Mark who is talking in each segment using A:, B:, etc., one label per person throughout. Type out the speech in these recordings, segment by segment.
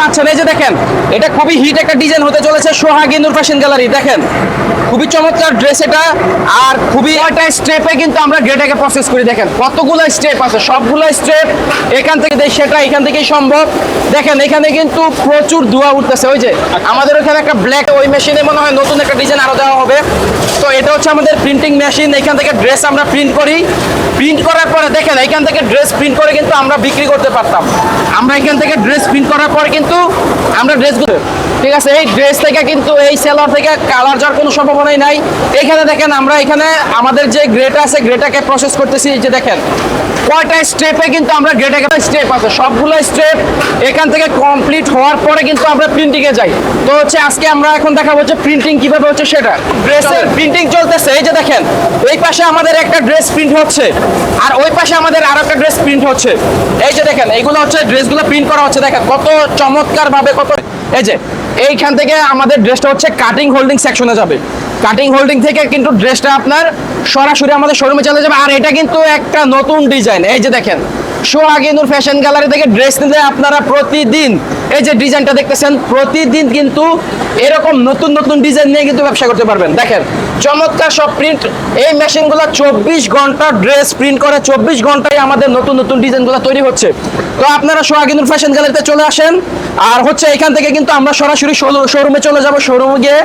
A: পাচ্ছেন এই যে দেখেন, এটা খুবই হিট একটা ডিজাইন হতে চলেছে সোহাগী নূর ফ্যাশন গ্যালারি। দেখেন খুবই চমৎকার ড্রেস এটা, আর খুবই একটা স্টেপে কিন্তু আমরা গ্রেটাকে প্রসেস করি। দেখেন কতগুলো স্টেপ আছে, সবগুলো স্টেপ এখান থেকে দেই, সেটা এখান থেকেই সম্ভব। দেখেন এখানে কিন্তু প্রচুর ধোঁয়া উঠতেছে। ওই যে আমাদের ওখানে একটা ব্ল্যাক, ওই মেশিনে মনে হয় নতুন একটা ডিজাইন আরো দেওয়া হবে। তো এটা হচ্ছে আমাদের প্রিন্টিং মেশিন, এখান থেকে ড্রেস আমরা প্রিন্ট করি। প্রিন্ট করার পরে দেখেন এখান থেকে ড্রেস প্রিন্ট করে কিন্তু আমরা বিক্রি করতে পারতাম। আমরা এখান থেকে ড্রেস প্রিন্ট করার পরে কিন্তু আমরা ড্রেসগুলো, ঠিক আছে, এই ড্রেস থেকে কিন্তু এই সেলর থেকে কালার যাওয়ার কোনো সম্ভাবনাই নাই। এখানে দেখেন আমরা এখানে আমাদের যে গ্রেটা আছে, গ্রেটাকে প্রসেস করতেছি। এই যে দেখেন কয়টা স্টেপে কিন্তু আমরা গ্রেটাকে, স্টেপ আছে সবগুলো স্টেপ এখান থেকে কমপ্লিট হওয়ার পরে কিন্তু আমরা প্রিন্টিংয়ে যাই। তো হচ্ছে আজকে আমরা এখন দেখাবো হচ্ছে প্রিন্টিং কিভাবে হচ্ছে সেটা। ড্রেসের প্রিন্টিং চলতেছে। এই যে দেখেন এই পাশে আমাদের একটা ড্রেস প্রিন্ট হচ্ছে, আর ওই পাশে আমাদের আরো একটা ড্রেস প্রিন্ট হচ্ছে। এই যে দেখেন এইগুলো হচ্ছে ড্রেসগুলো প্রিন্ট করা হচ্ছে। দেখেন কত চমৎকার ভাবে, কত এই যে এইখান থেকে আমাদের ড্রেসটা হচ্ছে কাটিং হোল্ডিং সেকশনে যাবে। কাটিং হোল্ডিং থেকে কিন্তু ড্রেসটা আপনার সরাসরি আমাদের শোরুমে চলে যাবে। আর এটা কিন্তু একটা নতুন ডিজাইন। এই যে দেখেন সোহাগী নূর ফ্যাশন গ্যালারি থেকে ড্রেস নিলে আপনারা প্রতিদিন এই যে ডিজাইনটা দেখতেছেন, প্রতিদিন কিন্তু এরকম নতুন নতুন ডিজাইন নিয়ে কিন্তু ব্যবসা করতে পারবেন। দেখেন চমৎকার সব প্রিন্ট, এই মেশিনগুলো 24 ঘন্টা ড্রেস প্রিন্ট করে, 24 ঘন্টায় আমাদের নতুন নতুন ডিজাইনগুলো তৈরি হচ্ছে। তো আপনারা সোহাগী নূর ফ্যাশন গ্যালারিতে চলে আসেন। আর হচ্ছে এখান থেকে কিন্তু আমরা সরাসরি শোরুমে চলে যাব। শোরুমে গিয়ে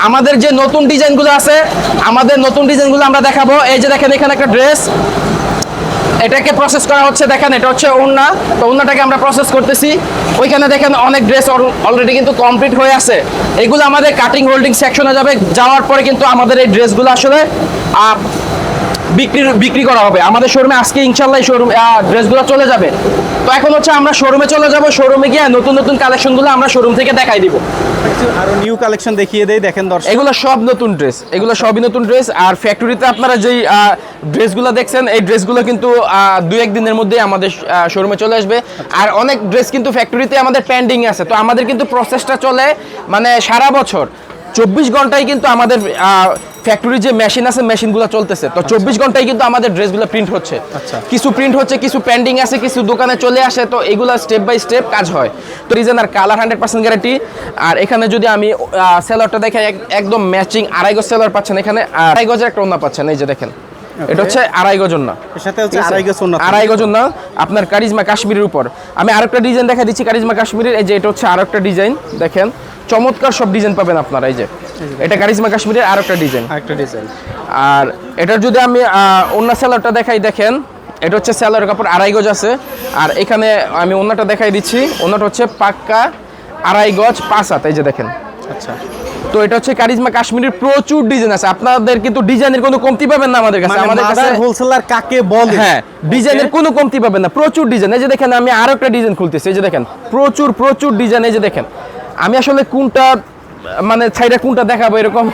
A: আমাদের যে নতুন ডিজাইনগুলো আছে, আমাদের নতুন ডিজাইনগুলো আমরা দেখাবো। এই যে দেখেন এখানে একটা ড্রেস, এটাকে প্রসেস করা হচ্ছে। দেখেন এটা হচ্ছে ওড়না, তো ওড়নাটাকে আমরা প্রসেস করতেছি। ওইখানে দেখেন অনেক ড্রেস অলরেডি কিন্তু কমপ্লিট হয়ে আছে। এগুলো আমাদের কাটিং হোল্ডিং সেকশনে যাবে। যাওয়ার পরে কিন্তু আমাদের এই ড্রেসগুলো আসলে বিক্রি করা হবে আমাদের শোরুমে। আজকে ইনশাল্লাহ শোরুম ড্রেসগুলো চলে যাবে। তো এখন হচ্ছে আমরা শোরুমে চলে যাব। শোরুমে গিয়ে নতুন নতুন কালেকশনগুলো আমরা শোরুম থেকে দেখাই দিব।
B: আরো নিউ কালেকশন দেখিয়ে দেই। দেখেন দর্শক
A: এগুলো সব নতুন ড্রেস, এগুলো সবই নতুন ড্রেস। আর ফ্যাক্টরিতে আপনারা যেই ড্রেসগুলো দেখছেন, এই ড্রেসগুলো কিন্তু 2-1 দিনের মধ্যে আমাদের শোরুমে চলে আসবে। আর অনেক ড্রেস কিন্তু ফ্যাক্টরিতে আমাদের পেন্ডিং আছে। তো আমাদের কিন্তু প্রসেসটা চলে মানে সারা বছর 24 ঘন্টায় কিন্তু আমাদের ফ্যাক্টরির যে মেশিন আছে, মেশিনগুলো চলতেছে। তো 24 ঘন্টায় কিন্তু আমাদের ড্রেসগুলো প্রিন্ট হচ্ছে। কিছু প্রিন্ট হচ্ছে, কিছু পেন্ডিং আছে, কিছু দোকানে চলে আসে। তো এগুলো স্টেপ বাই স্টেপ কাজ হয়। তো রিজন আর কালার 100% গ্যারান্টি। আর এখানে যদি আমি সেলরটা দেখাই, একদম ম্যাচিং 2.5 গজ সেলর পাচ্ছেন এখানে, 2.5 গজের একটা ওড়না পাচ্ছেন। এই যে দেখেন এটা হচ্ছে 2.5 গজ ওড়না,
B: এর সাথে হচ্ছে 2.5 গজ ওড়না,
A: 2.5 গজ ওড়না আপনার কারিজমা কাশ্মীরের উপর। আমি আরেকটা ডিজাইন দেখা দিচ্ছি কারিজমা কাশ্মীরের। এই যে এটা হচ্ছে আরেকটা ডিজাইন। দেখেন চমৎকার সব ডিজাইন পাবেন আপনারা। এই যে এটা কারিজমা কাশ্মীরের আরেকটা ডিজাইন। আর এটার যদি আমি ওড়না সেলারটা দেখাই, দেখেন এটা হচ্ছে সেলার কাপড় 2.5 গজ আছে। আর এখানে আমি ওড়নাটা দেখাই দিচ্ছি। ওড়নাটা হচ্ছে পাক্কা 2.5 গজ 5 হাত। এই যে দেখেন।
B: আচ্ছা,
A: তো এটা হচ্ছে কারিজমা কাশ্মীরের প্রচুর ডিজাইন আছে। আপনাদের কিন্তু ডিজাইনের কোনো কমতি পাবেন না আমাদের কাছে। আমাদের কাছে
B: হোলসেলার কাকে বলে?
A: হ্যাঁ, ডিজাইনের কোনো কমতি পাবেন না, প্রচুর ডিজাইন। এই যে দেখেন আমি আরো একটা ডিজাইন খুলতেছি। এই যে দেখেন প্রচুর ডিজাইন। এই যে দেখেন আমি আসলে কোনটা মানে ছাইরা কোনটা দেখাবো এরকম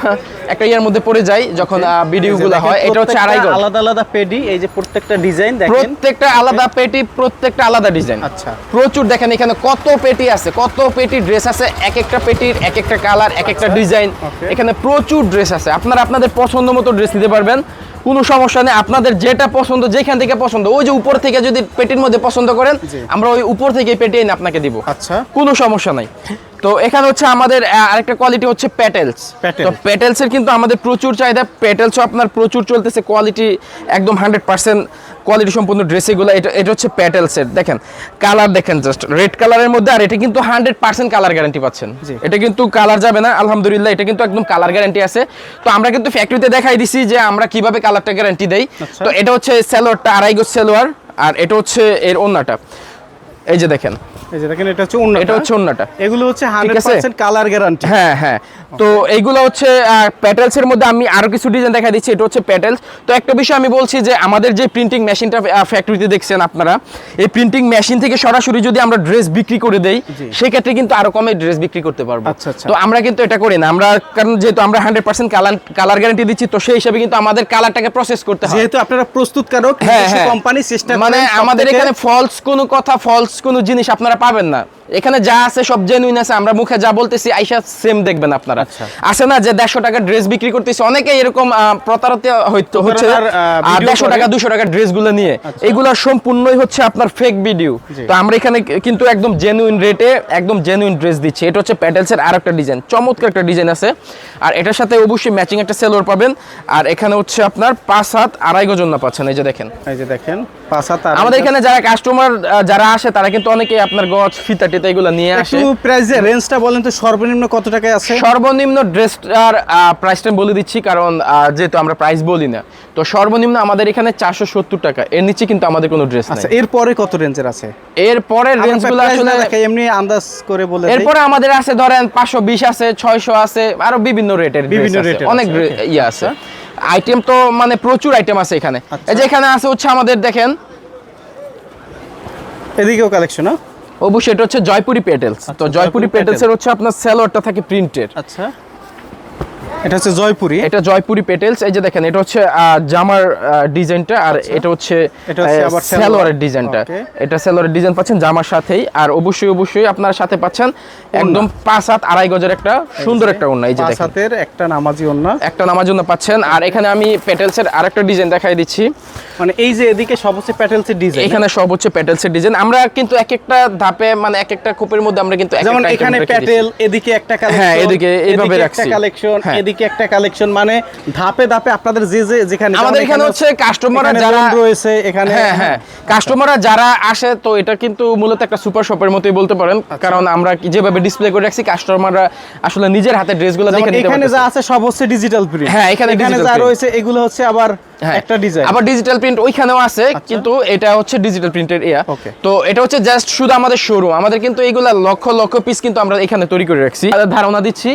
A: একটা ইয়ার মধ্যে পড়ে যায় যখন ভিডিওগুলো হয়। এটা হচ্ছে 2.5 গজ,
B: আলাদা আলাদা পেডি। এই যে প্রত্যেকটা ডিজাইন দেখেন,
A: প্রত্যেকটা আলাদা পেটি, প্রত্যেকটা আলাদা ডিজাইন।
B: আচ্ছা,
A: প্রচুর দেখেন এখানে কত পেটি আছে, কত পেটি ড্রেস আছে। এক একটা পেটির এক একটা কালার, এক একটা ডিজাইন। এখানে প্রচুর ড্রেস আছে। আপনারা আপনাদের পছন্দ মতো ড্রেস নিতে পারবেন, কোনো সমস্যা নেই। আপনাদের যেটা পছন্দ, যেখান থেকে পছন্দ, ওই যে উপর থেকে যদি পেটির মধ্যে পছন্দ করেন, আমরা ওই উপর থেকে পেটি এনে আপনাকে দিব।
B: আচ্ছা,
A: কোনো সমস্যা নাই। তো এখানে হচ্ছে আমাদের আরেকটা কোয়ালিটি হচ্ছে প্যাটেলস। তো প্যাটেলসের কিন্তু আমাদের প্রচুর চাহিদা। প্যাটেলসও আপনার প্রচুর চলতেছে, কোয়ালিটি একদম 100% কোয়ালিটি সম্পূর্ণ ড্রেস এগুলো। এটা হচ্ছে প্যাটেলসের। দেখেন কালার দেখেন, জাস্ট রেড কালারের মধ্যে। আর এটা কিন্তু 100% কালার গ্যারান্টি পাচ্ছেন। এটা কিন্তু কালার যাবে না, আলহামদুলিল্লাহ। এটা কিন্তু একদম কালার গ্যারান্টি আছে। তো আমরা কিন্তু ফ্যাক্টরিতে দেখাই দিছি যে আমরা কিভাবে কালারটা গ্যারান্টি দেই। তো এটা হচ্ছে সালোয়ারটা 2.5 গজ সালোয়ার, আর এটা হচ্ছে এর ওড়নাটা। এই যে দেখেন,
B: এই যে দেখেন এটা হচ্ছে ওড়না,
A: এটা হচ্ছে ওড়নাটা।
B: এগুলো হচ্ছে 100% কালার গ্যারান্টি।
A: হ্যাঁ। তো এইগুলো হচ্ছে প্যাটেলস এর মধ্যে আমি আরো কিছু ডিজাইন দেখা দিচ্ছি। এটা হচ্ছে প্যাটেলস। তো একটা বিষয় আমি বলছি যে আমাদের যে প্রিন্টিং মেশিনটা ফ্যাক্টরিতে দেখছেন আপনারা, এই প্রিন্টিং মেশিন থেকে সরাসরি যদি আমরা ড্রেস বিক্রি করে দেই, সেই ক্ষেত্রে কিন্তু আরো কমে ড্রেস বিক্রি করতে পারবো। তো আমরা কিন্তু এটা করি না। আমরা কারণ যেহেতু আমরা 100% কালার গ্যারান্টি দিচ্ছি, তো সেই হিসাবে কিন্তু আমাদের কালারটাকে প্রসেস করতে হয়।
B: যেহেতু আপনারা প্রস্তুতকারক, কোম্পানি সিস্টেম,
A: মানে আমাদের এখানে ফলস কোনো কথা, ফলস কোনো জিনিস আপনারা পাবেন না। এখানে যা আছে সব জেনুইন আছে, আমরা মুখে যা বলতেছি আইসা সেম দেখবেন আপনারা। আছে না যে 150 টাকা ড্রেস বিক্রি করতেছে, অনেকে এরকম প্রতারিত হচ্ছে 150 টাকা 200 টাকা ড্রেসগুলো নিয়ে, এগুলো সম্পূর্ণই হচ্ছে আপনার ফেক ভিডিও। তো আমরা এখানে কিন্তু একদম জেনুইন রেটে একদম জেনুইন ড্রেস দিচ্ছি। এটা হচ্ছে প্যাটেলসের আরেকটা ডিজাইন, চমৎকার একটা ডিজাইন আছে, আর এটার সাথে অবশ্যই ম্যাচিং একটা সেলোয়ার পাবেন। আর এখানে হচ্ছে আপনার 5 হাত আড়াই গজ ওন্না পাচ্ছেন। এই যে দেখেন,
B: 5 হাত
A: আমাদের এখানে যারা কাস্টমার যারা আসে তারা কিন্তু অনেকে আপনার গজ ফিতা টিতা এগুলো নিয়ে আসে।
B: একটু প্রাইসের রেঞ্জটা বলেন তো, সর্বনিম্ন কত টাকায় আছে?
A: সর্বনিম্ন ড্রেসটার প্রাইসটা বলে দিচ্ছি, কারণ যেহেতু আমরা প্রাইস বলি না, তো সর্বনিম্ন আমাদের এখানে 470 টাকা, এর নিচে কিন্তু আমাদের কোনো ড্রেস নেই।
B: আচ্ছা, এরপরে কত রেঞ্জের আছে?
A: এরপরে রেঞ্জগুলো আসলে
B: এমনি আন্দাজ করে বলে দেই।
A: এরপরে আমাদের আছে ধরেন 520 আছে, 600 আছে, আরো বিভিন্ন রেটের অনেক ইয়ে আছে। আইটেম তো মানে প্রচুর আইটেম আছে এখানে। এই যে এখানে আছে হচ্ছে আমাদের দেখেন,
B: এদিকেও কালেকশন।
A: অবশ্যই এটা হচ্ছে জয়পুরি পেটেলস। তো জয়পুরি পেটেলসের হচ্ছে আপনার সালোয়ারটা থাকে প্রিন্টেড।
B: আচ্ছা, এটা হচ্ছে জয়পুরি,
A: এটা জয়পুরি পেটেলস। এই যে দেখেন, এটা হচ্ছে জামার ডিজাইনটা, আর এটা হচ্ছে
B: আবার
A: সালোয়ারের ডিজাইনটা। এটা সালোয়ারের ডিজাইন পাচ্ছেন জামার সাথেই, আর অবশ্যই আপনার সাথে পাচ্ছেন একদম 5 হাত আড়াই গজের একটা সুন্দর একটা ওন্না। এই যে দেখেন,
B: 5 হাতের একটা নামাজি ওন্না,
A: একটা নামার জন্য পাচ্ছেন। আর এখানে আমি পেটেলসের আরেকটা ডিজাইন দেখাই দিচ্ছি।
B: মানে এই যে এদিকে সব হচ্ছে প্যাটেলসের ডিজাইন,
A: এখানে সব হচ্ছে প্যাটেলসের ডিজাইন। আমরা কিন্তু এক একটা ধাপে মানে এক একটা কোপের মধ্যে আমরা কিন্তু
B: যেমন এখানে প্যাটেল, এদিকে একটা কালেকশন,
A: হ্যাঁ এদিকে এইভাবে রাখছি
B: একটা কালেকশন, এদিকে একটা কালেকশন, মানে ধাপে ধাপে আপনাদের যেখানে
A: আমাদের এখানে হচ্ছে কাস্টমাররা যারা
B: রয়েছে এখানে,
A: হ্যাঁ কাস্টমাররা যারা আসে, তো এটা কিন্তু মূলত একটা সুপার শপের মতোই বলতে পারেন, কারণ আমরা যেভাবে ডিসপ্লে করে রাখছি কাস্টমাররা আসলে নিজের হাতে ড্রেসগুলো দেখে নিতে পারে।
B: এখানে যা আছে সব হচ্ছে ডিজিটাল প্রিন্ট।
A: হ্যাঁ, এখানে
B: যা রয়েছে এগুলো হচ্ছে আবার একটা ডিজাইন,
A: আবার ডিজিটাল প্রিন্ট ওইখানেও আছে, কিন্তু এটা হচ্ছে ডিজিটাল প্রিন্টের তো এটা হচ্ছে জাস্ট শুধু আমাদের শোরুম। আমাদের কিন্তু এইগুলা লক্ষ লক্ষ পিস কিন্তু আমরা এখানে তৈরি করে রাখছি। ধারণা দিচ্ছি,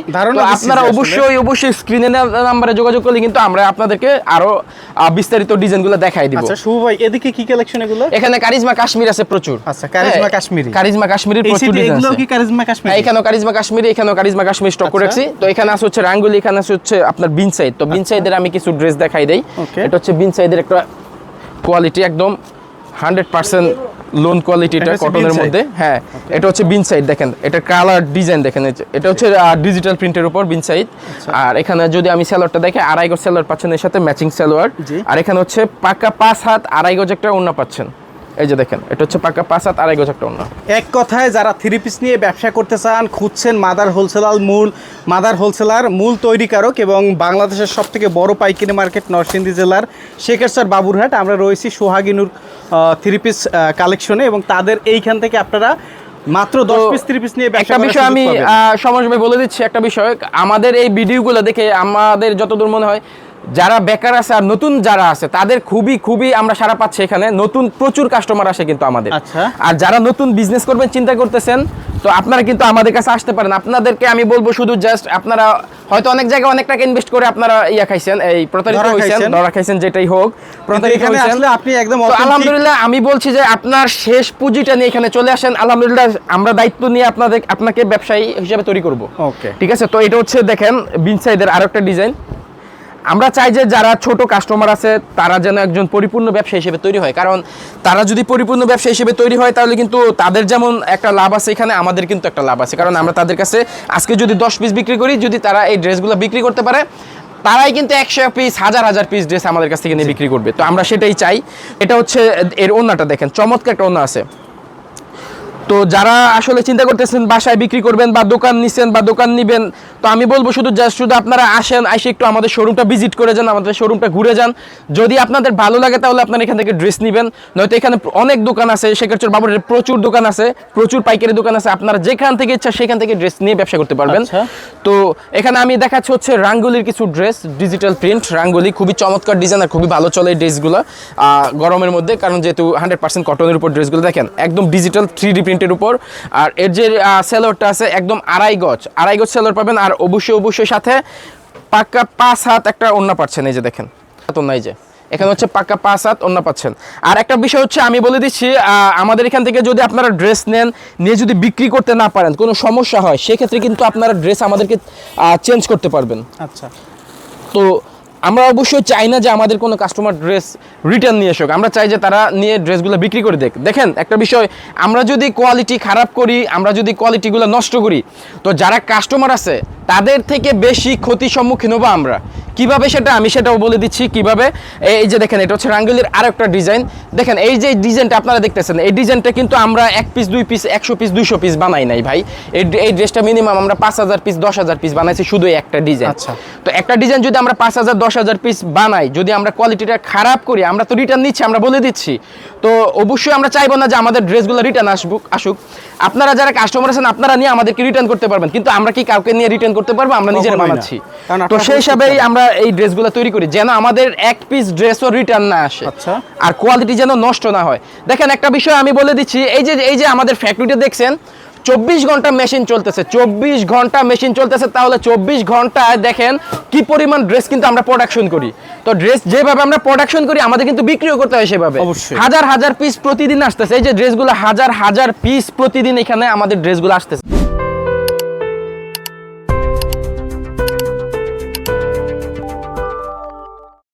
A: আপনারা অবশ্যই স্ক্রিনে নাম্বারে যোগাযোগ করলে কিন্তু আমরা আপনাদেরকে আরো বিস্তারিত ডিজাইনগুলো দেখাই দিব।
B: আচ্ছা শুভ ভাই, এদিকে কি কালেকশন এগুলো?
A: এখানে কারিজমা কাশ্মীর আছে প্রচুর।
B: আচ্ছা, কারিজমা কাশ্মীরি,
A: কারিজমা কাশ্মীরের প্রচুর ডিজাইন আছে।
B: এগুলো কি কারিজমা কাশ্মীরি?
A: এখানেও কারিজমা কাশ্মীরি, এখানেও কারিজমা কাশ্মীর স্টক করে রাখছি। তো এখানে আছে হচ্ছে রাঙ্গুলি, এখানে আছে হচ্ছে আপনার বিন সাইড। তো বিন সাইডের আমি কিছু ড্রেস দেখাই দেই। এটা হচ্ছে বিন সাইডের একটা কোয়ালিটি, একদম 100% লোন কোয়ালিটিটা কটনের মধ্যে। হ্যাঁ, এটা হচ্ছে বিন সাইড। দেখেন এটা কালার ডিজাইন দেখেন, এটা হচ্ছে ডিজিটাল প্রিন্টের উপর বিন সাইড। আর এখানে যদি আমি সালোয়ারটা দেখে, আড়াই গজ সালোয়ার পাচ্ছেন এর সাথে ম্যাচিং সালোয়ার। আর এখানে হচ্ছে পাকা 5 হাত আড়াই গজ একটা ওন্না পাচ্ছেন। এই যে দেখেন, এটা হচ্ছে পাকা 5 হাত আড়াই গজ একটা ওন্না।
B: এক কথায় যারা থ্রি পিস নিয়ে ব্যবসা করতে চান, খুঁজছেন মাদার হোলসেলার মূল তৈরিকারক এবং বাংলাদেশের সবথেকে বড় পাইকারি মার্কেট নরসিংদী জেলার শেখেরচর বাবুরহাট, আমরা রয়েছি সোহাগী নূর থ্রি পিস কালেকশনে, এবং তাদের এইখান থেকে আপনারা মাত্র 10 পিস 3 পিস নিয়ে ব্যবসা করার
A: একটা বিষয় আমি সমাজে বলে দিচ্ছি। একটা বিষয়, আমাদের এই ভিডিওগুলো দেখে আমাদের যতদূর মনে হয় যারা বেকার আছে আর নতুন যারা আছে তাদের খুবই আমরা সারা পাচ্ছি। এখানে নতুন প্রচুর কাস্টমার আসে কিন্তু আমাদের। আর যারা নতুন বিজনেস করবেন চিন্তা করতেছেন, তো আপনারা কিন্তু আমাদের কাছে আসতে পারেন। আপনাদেরকে আমি বলবো শুধু জাস্ট, আপনারা হয়তো অনেক জায়গায় অনেক টাকা ইনভেস্ট করে আপনারা খাইছেন, এই প্রতারিত হইছেন, ধরা খাইছেন, যেটাই হোক প্রতারিত হইছেন।
B: আপনি একদম
A: আলহামদুলিল্লাহ আমি বলছি যে আপনার শেষ পুঁজিটা নিয়ে এখানে চলে আসেন। আলহামদুলিল্লাহ আমরা দায়িত্ব নিয়ে আপনাকে ব্যবসায়ী হিসেবে তৈরি করব। ঠিক আছে। তো এটা হচ্ছে দেখেন বিন সাইডের আরেকটা ডিজাইন। আমরা চাই যে যারা ছোট কাস্টমার আছে তারা যেন একজন পরিপূর্ণ ব্যবসা হিসেবে তৈরি হয়, কারণ তারা যদি পরিপূর্ণ ব্যবসা হিসেবে তৈরি হয় তাহলে কিন্তু তাদের যেমন একটা লাভ আছে, এখানে আমাদের কিন্তু একটা লাভ আছে। কারণ আমরা তাদের কাছে আজকে যদি 10 পিস বিক্রি করি, যদি তারা এই ড্রেসগুলো বিক্রি করতে পারে, তারাই কিন্তু 100 পিস হাজার পিস ড্রেস আমাদের কাছ থেকে নিয়ে বিক্রি করবে। তো আমরা সেটাই চাই। এটা হচ্ছে এর ওন্নাটা দেখেন, চমৎকার একটা ওন্না আছে। তো যারা আসলে চিন্তা করতেছেন বাসায় বিক্রি করবেন বা দোকান নিছেন বা দোকান নিবেন, তো আমি বলবো শুধু আপনারা আসেন, এসে একটু আমাদের শোরুমটা ভিজিট করে যান, আমাদের শোরুমটা ঘুরে যান। যদি আপনাদের ভালো লাগে তাহলে আপনারা এখান থেকে ড্রেস নেবেন, নয়তো এখানে অনেক দোকান আছে, শেখেরচর বাবুরহাটে প্রচুর দোকান আছে, প্রচুর পাইকারি দোকান আছে। আপনারা যেখান থেকে ইচ্ছা সেখান থেকে ড্রেস নিয়ে ব্যবসা করতে পারবেন। তো এখানে আমি দেখাচ্ছি হচ্ছে রাঙ্গুলির কিছু ড্রেস, ডিজিটাল প্রিন্ট রাঙ্গুলি, খুবই চমৎকার ডিজাইন আর খুবই ভালো চলে এই ড্রেসগুলো গরমের মধ্যে, কারণ যেহেতু 100% কটনের উপর ড্রেসগুলো। দেখেন একদম ডিজিটাল 3D প্রিন্টের উপর। আর এর যে সেলোয়ারটা আছে একদম আড়াই গজ সেলোয়ার পাবেন। আর অবশ্যই সাথে পাক্কা 5 হাত একটা ওন্না পাচ্ছেন। এই যে দেখেন ওন্না, এই যে এখানে হচ্ছে পাক্কা 5 হাত ওন্না পাচ্ছেন। আর একটা বিষয় হচ্ছে আমি বলে দিচ্ছি, আমাদের এখান থেকে যদি আপনারা ড্রেস নেন, নিয়ে যদি বিক্রি করতে না পারেন, কোনো সমস্যা হয়, সেক্ষেত্রে কিন্তু আপনারা ড্রেস আমাদেরকে চেঞ্জ করতে পারবেন।
B: আচ্ছা।
A: তো আমরা অবশ্যই চাই না যে আমাদের কোনো কাস্টমার ড্রেস রিটার্ন নিয়ে আসুক, আমরা চাই যে তারা নিয়ে ড্রেসগুলো বিক্রি করে দেখ। দেখেন একটা বিষয়, আমরা যদি কোয়ালিটি খারাপ করি, আমরা যদি কোয়ালিটিগুলো নষ্ট করি, তো যারা কাস্টমার আছে তাদের থেকে বেশি ক্ষতির সম্মুখীন হবো আমরা। কিভাবে সেটা আমি সেটাও বলে দিচ্ছি কিভাবে। এই যে দেখেন, এটা হচ্ছে রাঙ্গুলির আরো একটা ডিজাইন। দেখেন এই যে ডিজাইনটা আপনারা দেখতেছেন, এই ডিজাইনটা কিন্তু আমরা 1 পিস 2 পিস 100 পিস 200 পিস বানাই নাই ভাই। এই ড্রেসটা মিনিমাম আমরা 5000 পিস 10000 পিস বানাইছি শুধু একটা ডিজাইন।
B: আচ্ছা।
A: তো একটা ডিজাইন যদি আমরা 5000 10000 পিস বানাই, যদি আমরা কোয়ালিটিটা খারাপ করি, আমরা তো রিটার্ন নিচ্ছি, আমরা বলে দিচ্ছি। তো অবশ্যই আমরা চাইবো না যে আমাদের ড্রেসগুলো রিটার্ন আসুক। আপনারা যারা কাস্টমার আছেন আপনারা নিয়ে আমাদেরকে রিটার্ন করতে পারবেন, কিন্তু আমরা কি কাউকে নিয়ে রিটার্ন করতে পারবো? আমরা নিজেরা
B: কখনোই না।
A: বানাচ্ছি।
B: কারণ
A: তো
B: আপনারা
A: সেই
B: প্রস্তুত
A: হিসাবেই
B: করেন।
A: আমরা এই ড্রেসগুলো তৈরি করি যেন আমাদের এক পিস ড্রেসও রিটার্ন না আসে।
B: আচ্ছা।
A: আর কোয়ালিটি যেন নষ্ট না হয়। দেখেন একটা বিষয় আমি বলে দিচ্ছি, এই যে আমাদের ফ্যাক্টরিটা দেখছেন, 24 ঘন্টা মেশিন চলতেছে, 24 ঘন্টা মেশিন চলতেছে। তাহলে 24 ঘন্টায় দেখেন কি পরিমাণ ড্রেস কিন্তু আমরা প্রোডাকশন করি। তো ড্রেস যেভাবে আমরা প্রোডাকশন করি আমাদের কিন্তু বিক্রিও করতে হয় সেভাবে।
B: অবশ্যই।
A: হাজার হাজার পিস প্রতিদিন আসতেছে, এই যে ড্রেসগুলো হাজার হাজার পিস প্রতিদিন এখানে আমাদের ড্রেসগুলো আসতেছে।